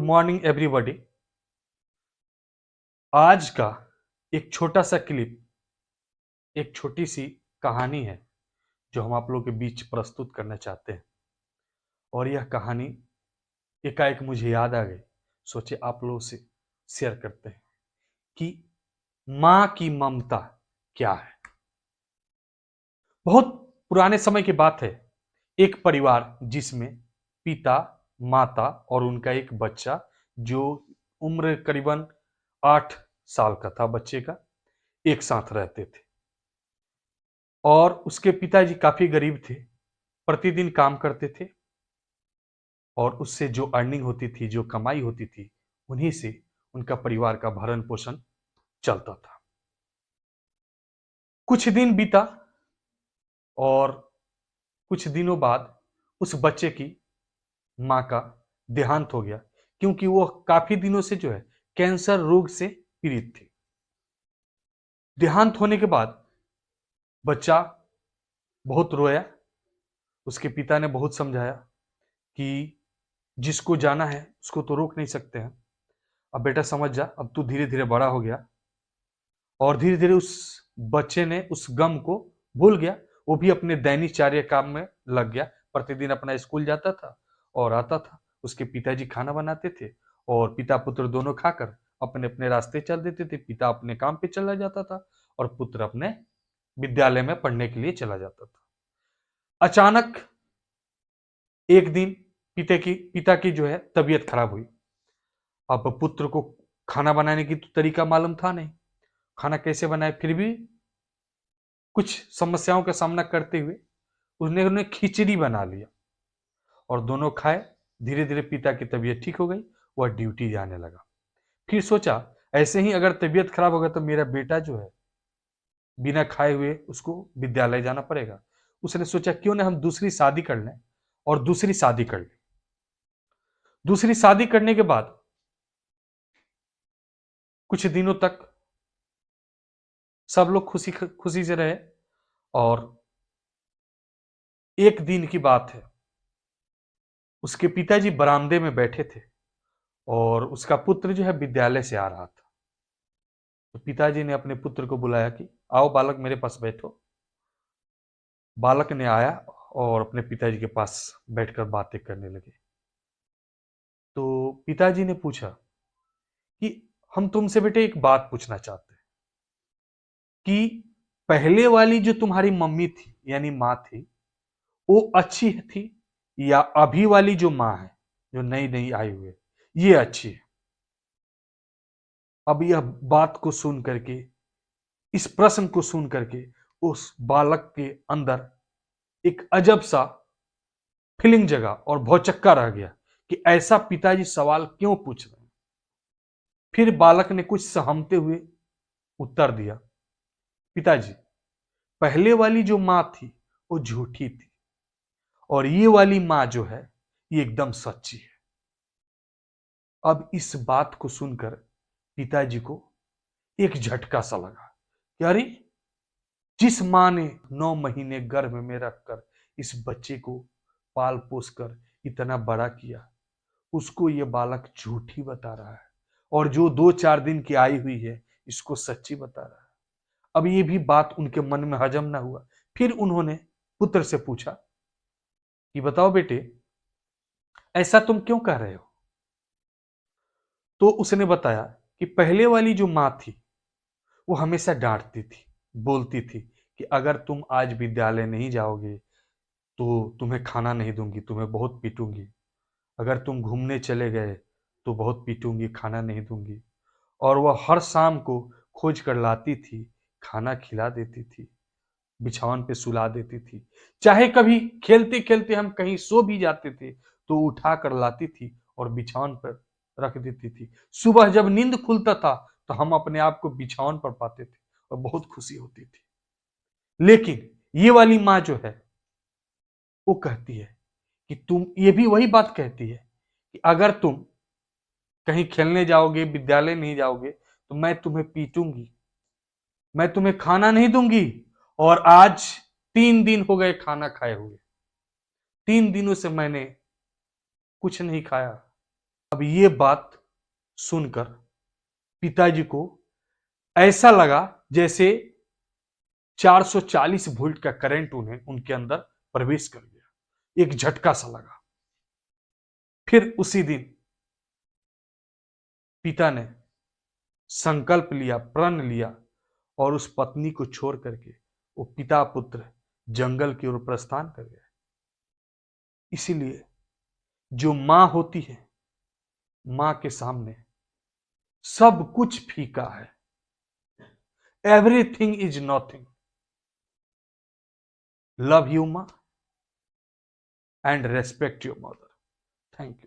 Morning everybody. आज का एक छोटा सा क्लिप, एक छोटी सी कहानी है जो हम आप लोगों के बीच प्रस्तुत करना चाहते हैं। और यह कहानी एकाएक मुझे याद आ गई, सोचे आप लोगों से शेयर करते हैं कि माँ की ममता क्या है। बहुत पुराने समय की बात है। एक परिवार जिसमें पिता, माता और उनका एक बच्चा, जो उम्र करीबन 8 साल का था बच्चे का, एक साथ रहते थे। और उसके पिताजी काफी गरीब थे, प्रतिदिन काम करते थे और उससे जो अर्निंग होती थी, जो कमाई होती थी, उन्हीं से उनका परिवार का भरण पोषण चलता था। कुछ दिन बीता और कुछ दिनों बाद उस बच्चे की माँ का देहांत हो गया, क्योंकि वो काफी दिनों से जो है कैंसर रोग से पीड़ित थी। देहांत होने के बाद बच्चा बहुत रोया। उसके पिता ने बहुत समझाया कि जिसको जाना है उसको तो रोक नहीं सकते हैं। अब बेटा समझ जा, अब तू धीरे धीरे बड़ा हो गया। और धीरे धीरे उस बच्चे ने उस गम को भूल गया। वो भी अपने दैनिक कार्य काम में लग गया। प्रतिदिन अपना स्कूल जाता था और आता था। उसके पिताजी खाना बनाते थे और पिता पुत्र दोनों खाकर अपने अपने रास्ते चल देते थे। पिता अपने काम पे चला जाता था और पुत्र अपने विद्यालय में पढ़ने के लिए चला जाता था। अचानक एक दिन पिता की जो है तबीयत खराब हुई। अब पुत्र को खाना बनाने की तो तरीका मालूम था नहीं, खाना कैसे बनाए। फिर भी कुछ समस्याओं का सामना करते हुए उन्हें खिचड़ी बना लिया और दोनों खाए। धीरे धीरे पिता की तबीयत ठीक हो गई, वह ड्यूटी जाने लगा। फिर सोचा ऐसे ही अगर तबीयत खराब होगा तो मेरा बेटा जो है बिना खाए हुए उसको विद्यालय जाना पड़ेगा। उसने सोचा क्यों ना हम दूसरी शादी कर लें, और दूसरी शादी कर ली। दूसरी शादी करने के बाद कुछ दिनों तक सब लोग खुशी खुशी से रहे। और एक दिन की बात है, उसके पिताजी बरामदे में बैठे थे और उसका पुत्र जो है विद्यालय से आ रहा था। तो पिताजी ने अपने पुत्र को बुलाया कि आओ बालक मेरे पास बैठो। बालक ने आया और अपने पिताजी के पास बैठकर बातें करने लगे। तो पिताजी ने पूछा कि हम तुमसे बेटे एक बात पूछना चाहते हैं कि पहले वाली जो तुम्हारी मम्मी थी यानी माँ थी, वो अच्छी थी या अभी वाली जो माँ है, जो नई नई आई हुई है, ये अच्छी है। अब यह बात को सुन करके, इस प्रश्न को सुन करके उस बालक के अंदर एक अजब सा फीलिंग जगा और भौचक्का रह गया कि ऐसा पिताजी सवाल क्यों पूछ रहे हैं। फिर बालक ने कुछ सहमते हुए उत्तर दिया, पिताजी पहले वाली जो माँ थी वो झूठी थी और ये वाली माँ जो है ये एकदम सच्ची है। अब इस बात को सुनकर पिताजी को एक झटका सा लगा कि अरे, जिस माँ ने 9 महीने गर्भ में रखकर इस बच्चे को पाल पोस कर इतना बड़ा किया, उसको ये बालक झूठी बता रहा है, और जो 2-4 दिन की आई हुई है इसको सच्ची बता रहा है। अब ये भी बात उनके मन में हजम ना हुआ। फिर उन्होंने पुत्र से पूछा कि बताओ बेटे, ऐसा तुम क्यों कह रहे हो। तो उसने बताया कि पहले वाली जो माँ थी वो हमेशा डांटती थी, बोलती थी कि अगर तुम आज विद्यालय नहीं जाओगे तो तुम्हें खाना नहीं दूंगी, तुम्हें बहुत पीटूंगी। अगर तुम घूमने चले गए तो बहुत पीटूंगी, खाना नहीं दूंगी। और वह हर शाम को खोज कर लाती थी, खाना खिला देती थी, बिछावन पे सुला देती थी। चाहे कभी खेलते खेलते हम कहीं सो भी जाते थे तो उठा कर लाती थी और बिछावन पर रख देती थी। सुबह जब नींद खुलता था तो हम अपने आप को बिछावन पर पाते थे और बहुत खुशी होती थी। लेकिन ये वाली माँ जो है वो कहती है कि तुम, ये भी वही बात कहती है कि अगर तुम कहीं खेलने जाओगे, विद्यालय नहीं जाओगे तो मैं तुम्हें पीटूंगी, मैं तुम्हें खाना नहीं दूंगी। और आज 3 दिन हो गए खाना खाए हुए, 3 दिनों से मैंने कुछ नहीं खाया। अब ये बात सुनकर पिताजी को ऐसा लगा जैसे 440 वोल्ट का करंट उन्हें उनके अंदर प्रवेश कर गया। एक झटका सा लगा। फिर उसी दिन पिता ने संकल्प लिया, प्रण लिया और उस पत्नी को छोड़ करके वो पिता पुत्र जंगल की ओर प्रस्थान कर गए। इसीलिए जो मां होती है, मां के सामने सब कुछ फीका है। Everything is nothing. Love you maa and respect your mother. Thank you.